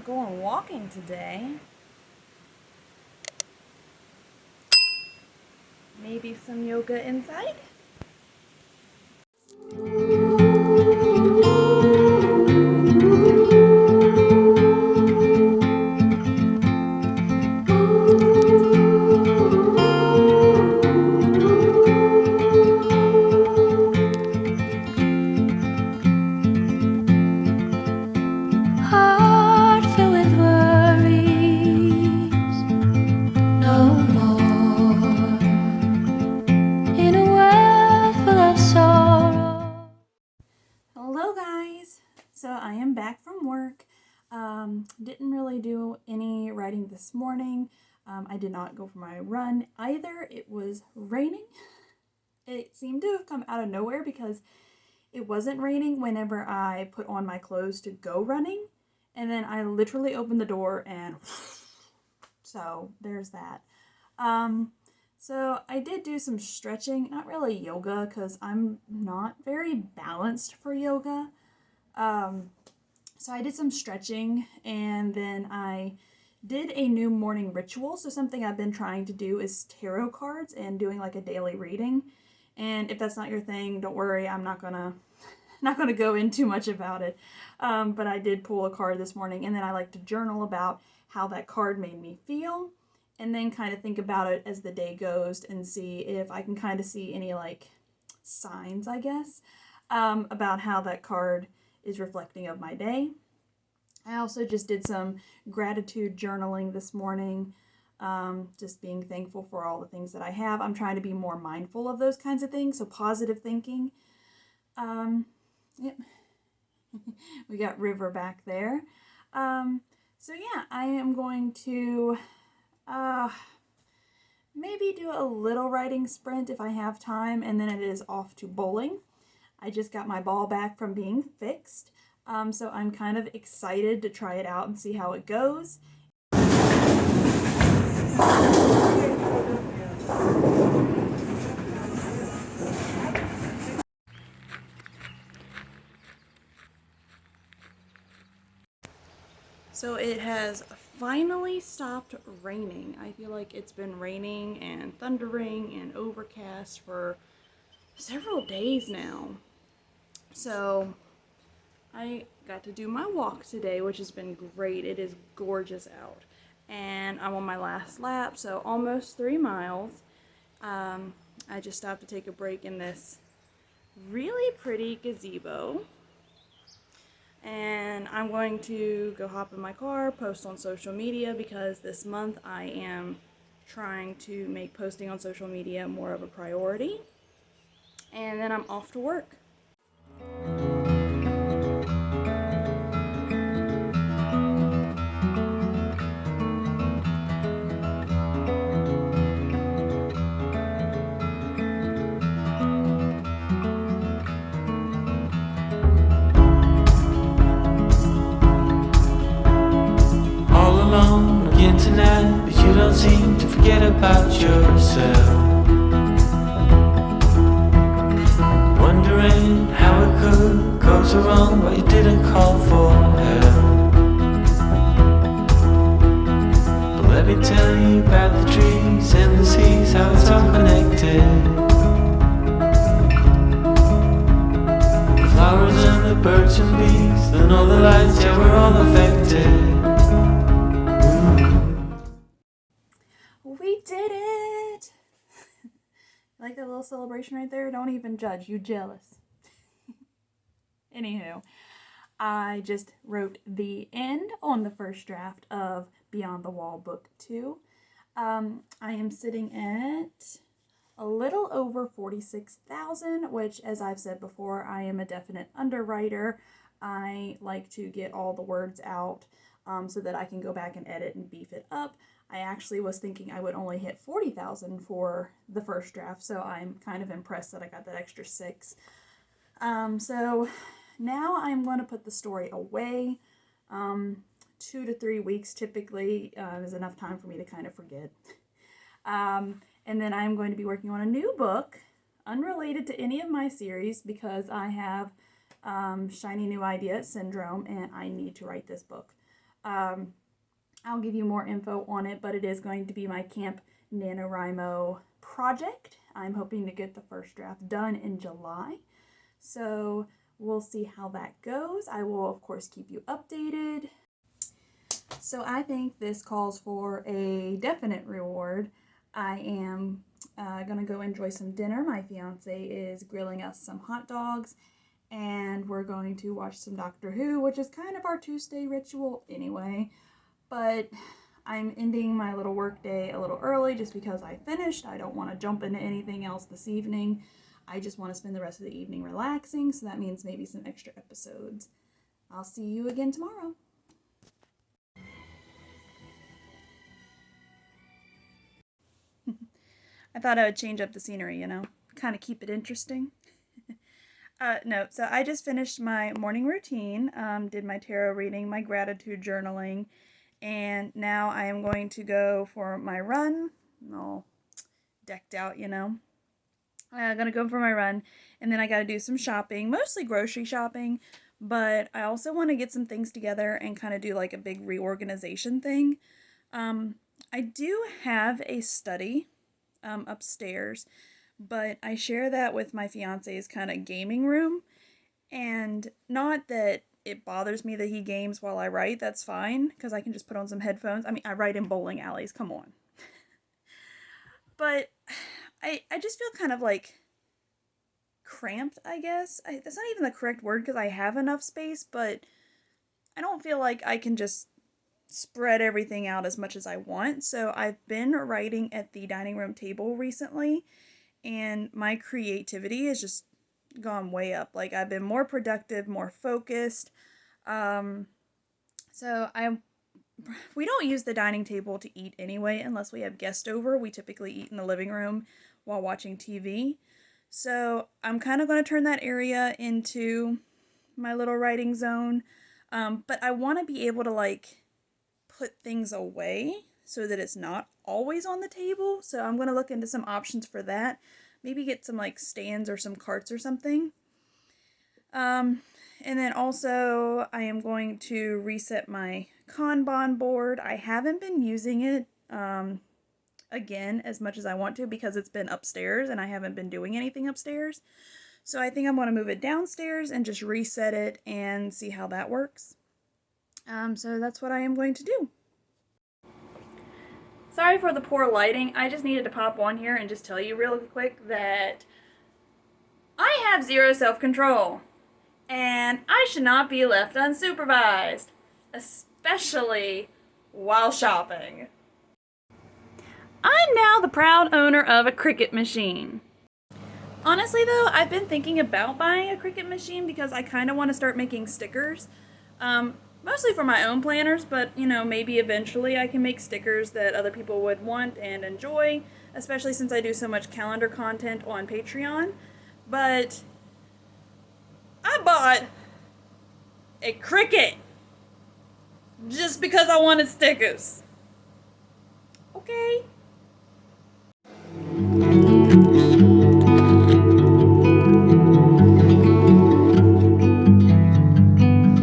not going walking today. Maybe some yoga inside? Hello guys! So I am back from work. Didn't really do any writing this morning. I did not go for my run either. It was raining. It seemed to have come out of nowhere because it wasn't raining whenever I put on my clothes to go running. And then I literally opened the door and so there's that. So I did do some stretching, not really yoga because I'm not very balanced for yoga. So I did some stretching and then I did a new morning ritual. So something I've been trying to do is tarot cards and doing like a daily reading. And if that's not your thing, don't worry, I'm not gonna go in too much about it. But I did pull a card this morning and then I like to journal about how that card made me feel. And then kind of think about it as the day goes and see if I can kind of see any like signs, I guess, about how that card is reflecting of my day. I also just did some gratitude journaling this morning, just being thankful for all the things that I have. I'm trying to be more mindful of those kinds of things, so positive thinking. Yep. We got River back there. So yeah, I am going to maybe do a little writing sprint if I have time, and then it is off to bowling. I just got my ball back from being fixed, so I'm kind of excited to try it out and see how it goes. So it has finally stopped raining. I feel like it's been raining and thundering and overcast for several days now. So I got to do my walk today, which has been great. It is gorgeous out. And I'm on my last lap, so almost 3 miles. I just stopped to take a break in this really pretty gazebo. And I'm going to go hop in my car, post on social media, because this month I am trying to make posting on social media more of a priority. And then I'm off to work. Tonight, but you don't seem to forget about yourself. Wondering how it could go so wrong, but you didn't call for help. But let me tell you about the trees and the seas, how it's all connected. The flowers and the birds and bees, the northern lights, yeah, we're all affected. We did it! Like that little celebration right there? Don't even judge, you jealous. Anywho, I just wrote the end on the first draft of Beyond the Wall Book 2. I am sitting at a little over 46,000, which, as I've said before, I am a definite underwriter. I like to get all the words out so that I can go back and edit and beef it up. I actually was thinking I would only hit 40,000 for the first draft, so I'm kind of impressed that I got that extra 6. So now I'm going to put the story away. 2 to 3 weeks typically is enough time for me to kind of forget. And then I'm going to be working on a new book, unrelated to any of my series, because I have shiny new idea syndrome and I need to write this book. I'll give you more info on it, but it is going to be my Camp NaNoWriMo project. I'm hoping to get the first draft done in July. So we'll see how that goes. I will, of course, keep you updated. So I think this calls for a definite reward. I am gonna go enjoy some dinner. My fiance is grilling us some hot dogs, and we're going to watch some Doctor Who, which is kind of our Tuesday ritual anyway. But I'm ending my little work day a little early just because I finished. I don't want to jump into anything else this evening. I just want to spend the rest of the evening relaxing, so that means maybe some extra episodes. I'll see you again tomorrow. I thought I would change up the scenery, you know, kind of keep it interesting. No, so I just finished my morning routine, did my tarot reading, my gratitude journaling, and now I am going to go for my run. I'm all decked out, you know. I'm going to go for my run, and then I got to do some shopping, mostly grocery shopping, but I also want to get some things together and kind of do like a big reorganization thing. I do have a study upstairs, but I share that with my fiance's kind of gaming room, and not that it bothers me that he games while I write. That's fine, because I can just put on some headphones. I mean, I write in bowling alleys, come on. But I just feel kind of like cramped, I guess. That's not even the correct word because I have enough space, but I don't feel like I can just spread everything out as much as I want. So I've been writing at the dining room table recently, and my creativity has just gone way up. Like, I've been more productive, more focused. We don't use the dining table to eat anyway unless we have guests over. We typically eat in the living room while watching TV. So I'm kind of going to turn that area into my little writing zone. But I want to be able to like put things away so that it's not always on the table. So I'm going to look into some options for that. Maybe get some like stands or some carts or something. And then also I am going to reset my Kanban board. I haven't been using it again as much as I want to because it's been upstairs and I haven't been doing anything upstairs. So I think I'm going to move it downstairs and just reset it and see how that works. So that's what I am going to do. Sorry for the poor lighting. I just needed to pop on here and just tell you real quick that I have zero self-control and I should not be left unsupervised, especially while shopping. I'm now the proud owner of a Cricut machine. Honestly though, I've been thinking about buying a Cricut machine because I kind of want to start making stickers. Mostly for my own planners, but you know, maybe eventually I can make stickers that other people would want and enjoy, especially since I do so much calendar content on Patreon. But I bought a Cricut just because I wanted stickers. Okay.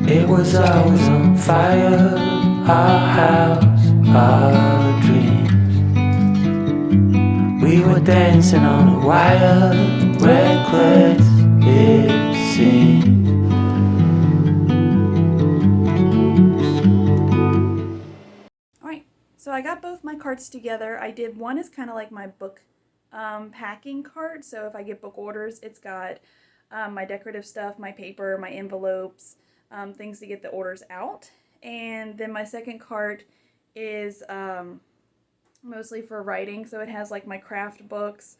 It was always on fire, our house, our dreams. We were dancing on a wire, reckless it seemed. Alright, so I got both my carts together. I did one is kind of like my book packing cart, so if I get book orders, it's got my decorative stuff, my paper, my envelopes, things to get the orders out. And then my second cart is mostly for writing, so it has like my craft books,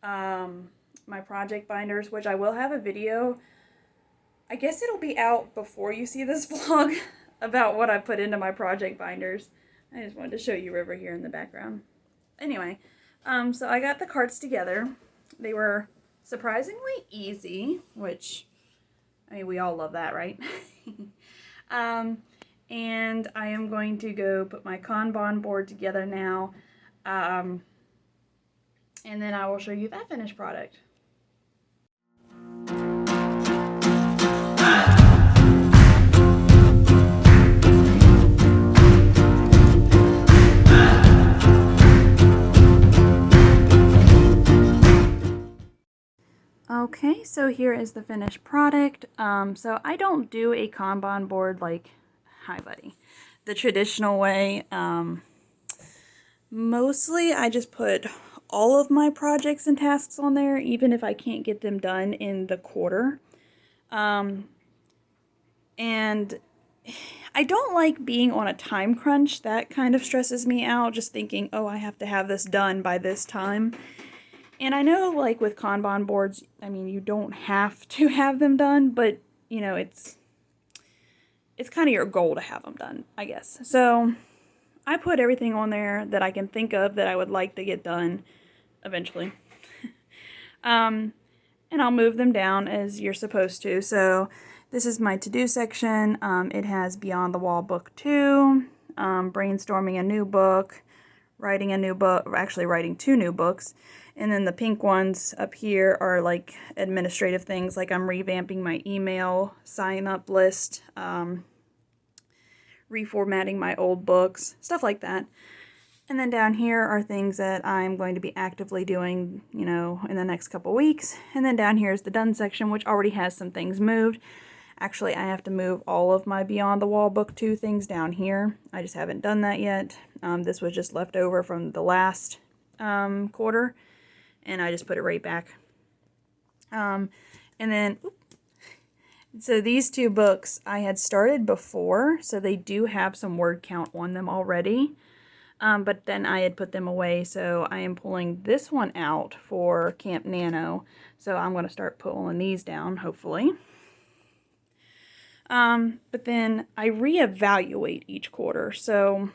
my project binders, which I will have a video. I guess it'll be out before you see this vlog about what I put into my project binders. I just wanted to show you River here in the background. Anyway, so I got the carts together. They were surprisingly easy, which, I mean, we all love that, right? And I am going to go put my Kanban board together now, and then I will show you that finished product. Okay, so here is the finished product. So I don't do a Kanban board like, hi buddy, the traditional way. Mostly I just put all of my projects and tasks on there, even if I can't get them done in the quarter. And I don't like being on a time crunch. That kind of stresses me out, just thinking, oh, I have to have this done by this time. And I know, like, with Kanban boards, I mean, you don't have to have them done, but, you know, it's kind of your goal to have them done, I guess. So I put everything on there that I can think of that I would like to get done eventually. And I'll move them down as you're supposed to. So this is my to-do section. It has Beyond the Wall Book 2, brainstorming a new book, writing a new book, actually writing 2 new books. And then the pink ones up here are like administrative things, like I'm revamping my email sign-up list, reformatting my old books, stuff like that. And then down here are things that I'm going to be actively doing, you know, in the next couple weeks. And then down here is the done section, which already has some things moved. Actually, I have to move all of my Beyond the Wall Book 2 things down here. I just haven't done that yet. This was just left over from the last quarter, and I just put it right back. And then, so these 2 books I had started before, so they do have some word count on them already. But then I had put them away, so I am pulling this one out for Camp Nano. So I'm going to start pulling these down, hopefully. But then I reevaluate each quarter. So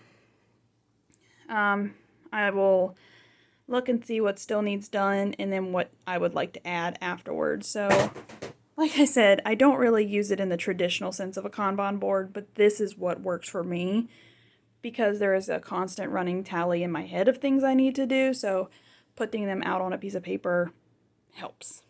I will look and see what still needs done, and then what I would like to add afterwards. So, like I said, I don't really use it in the traditional sense of a Kanban board, but this is what works for me, because there is a constant running tally in my head of things I need to do, so putting them out on a piece of paper helps.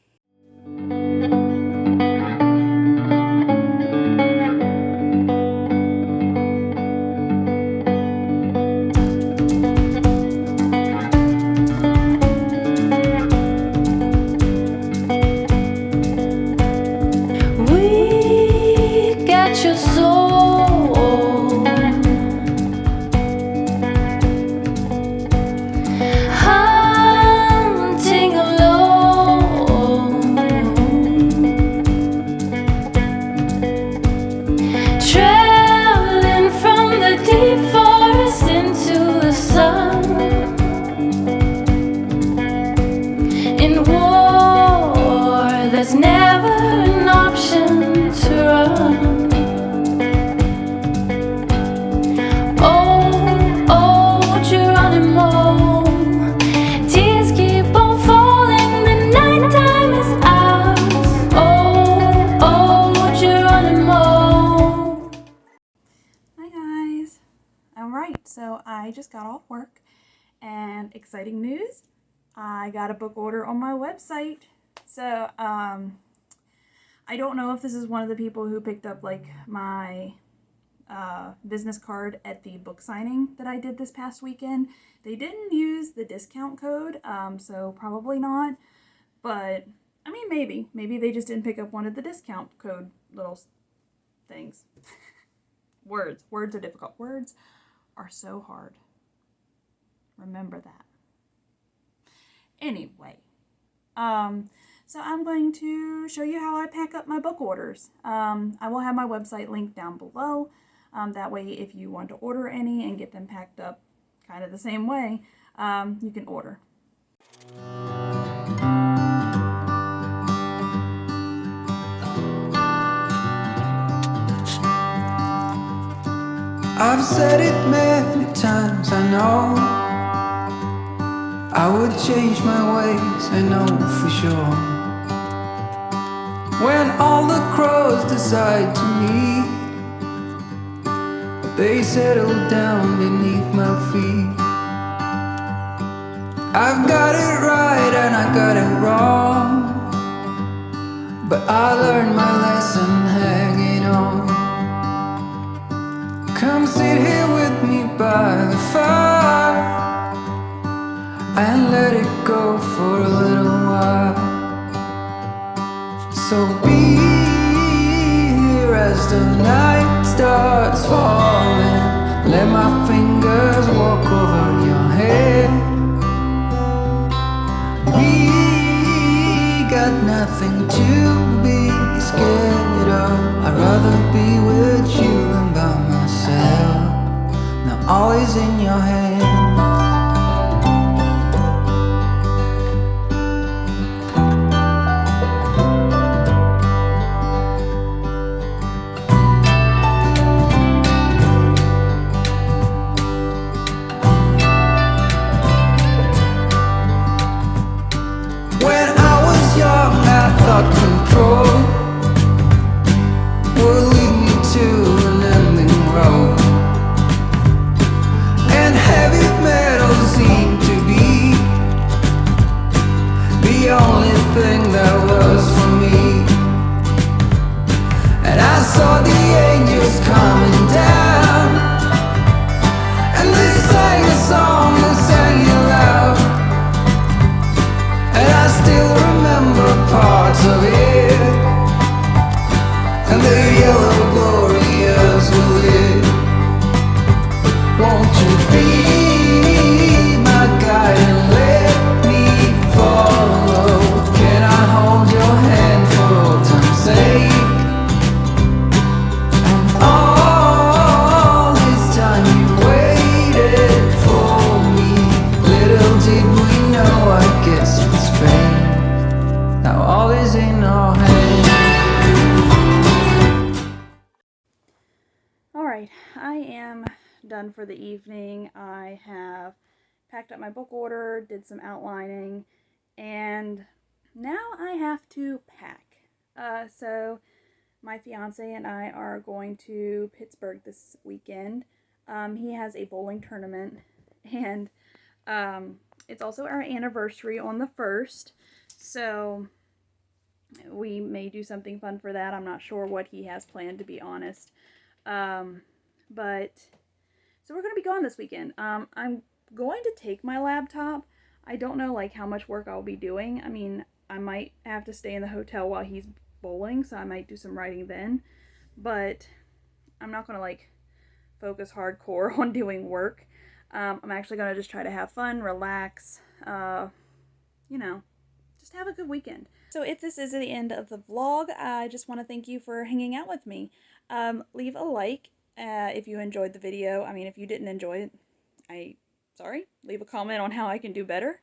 We got your soul. Hunting alone, traveling from the deep forest into the sun. In war, there's never an option to run. Oh, oh, Geronimo, tears keep on falling, the nighttime is ours. Oh, oh, Geronimo. Hi guys! Alright, so I just got off work, and exciting news, I got a book order on my website. So, I don't know if this is one of the people who picked up, like, my business card at the book signing that I did this past weekend. They didn't use the discount code, so probably not. But, I mean, maybe. Maybe they just didn't pick up one of the discount code little things. Words. Words are difficult. Words are so hard. Remember that. Anyway, so I'm going to show you how I pack up my book orders. I will have my website linked down below. That way, if you want to order any and get them packed up kind of the same way, you can order. I've said it many times, I know I would change my ways, I know for sure. When all the crows decide to meet, they settle down beneath my feet. I've got it right and I got it wrong, but I learned my lesson hanging on. Come sit here with me by the fire and let it go for a little while. got nothing to be scared of. I'd rather be with you than by myself. Now all is in your hands. When I was young, I thought control would lead me to an ending road, and heavy metal seemed to be the only thing that was for me. And I saw the angels coming down, and they sang a song, they sang it loud. And I still remember parts of it, and the yellow glorious will it. Won't you be my guide and let me follow? Can I hold your hand for all time's sake? And all this time you waited for me. Little did we know, I guess it's fate. Now all is in our hands. Alright, I am done for the evening. I have packed up my book order, did some outlining, and now I have to pack. So my fiance and I are going to Pittsburgh this weekend. He has a bowling tournament, and it's also our anniversary on the 1st, so we may do something fun for that. I'm not sure what he has planned, to be honest. But so we're going to be gone this weekend. I'm going to take my laptop. I don't know like how much work I'll be doing. I mean, I might have to stay in the hotel while he's bowling, so I might do some writing then. But I'm not going to like focus hardcore on doing work. I'm actually going to just try to have fun, relax, you know, just have a good weekend. So if this is the end of the vlog, I just want to thank you for hanging out with me. Leave a like if you enjoyed the video. I mean, if you didn't enjoy it, sorry. Leave a comment on how I can do better.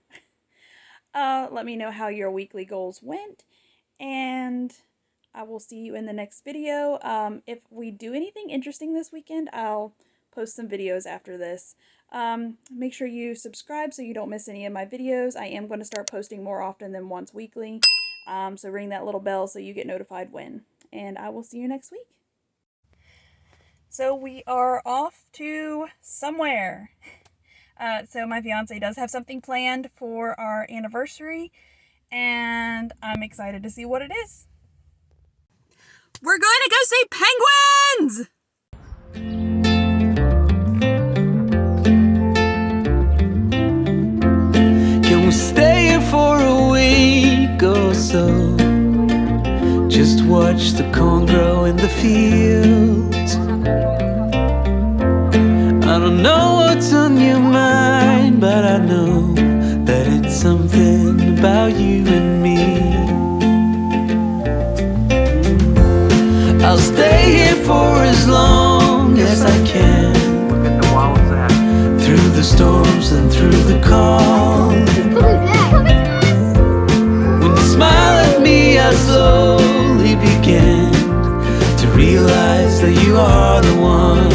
Let me know how your weekly goals went, and I will see you in the next video. If we do anything interesting this weekend, I'll post some videos after this. Make sure you subscribe so you don't miss any of my videos. I am going to start posting more often than once weekly. So ring that little bell so you get notified when. And I will see you next week. So we are off to somewhere. So my fiance does have something planned for our anniversary, and I'm excited to see what it is. We're going to go see penguins! Can we stay here for a week or so? Just watch the corn grow in the fields. I don't know what's on your mind, but I know that it's something about you and me. I'll stay here for as long as I can, through the storms and through the calm. When you smile at me, I slowly begin to realize that you are the one.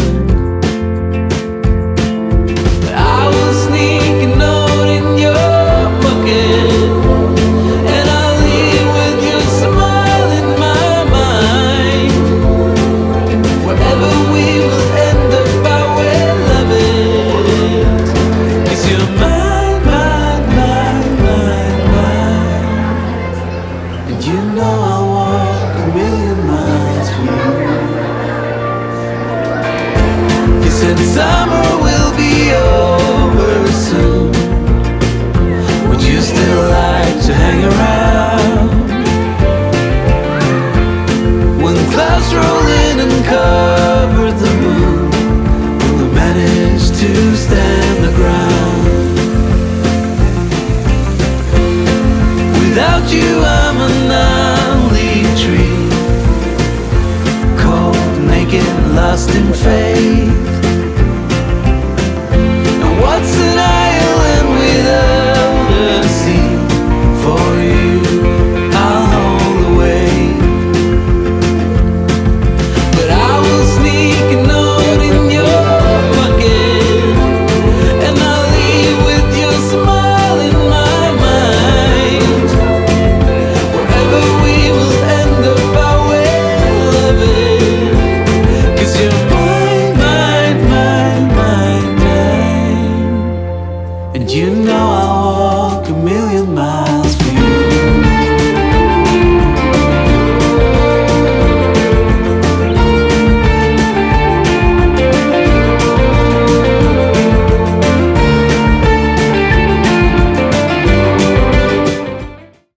I will sneak a note in your pocket, and I'll leave with your smile in my mind. Wherever we will end up, I will love it, 'cause you're mine, mine, mine, mine, mine. And you know I'll walk a million miles for you. Without you I'm a nine-leaf tree, cold, naked, lost in fate.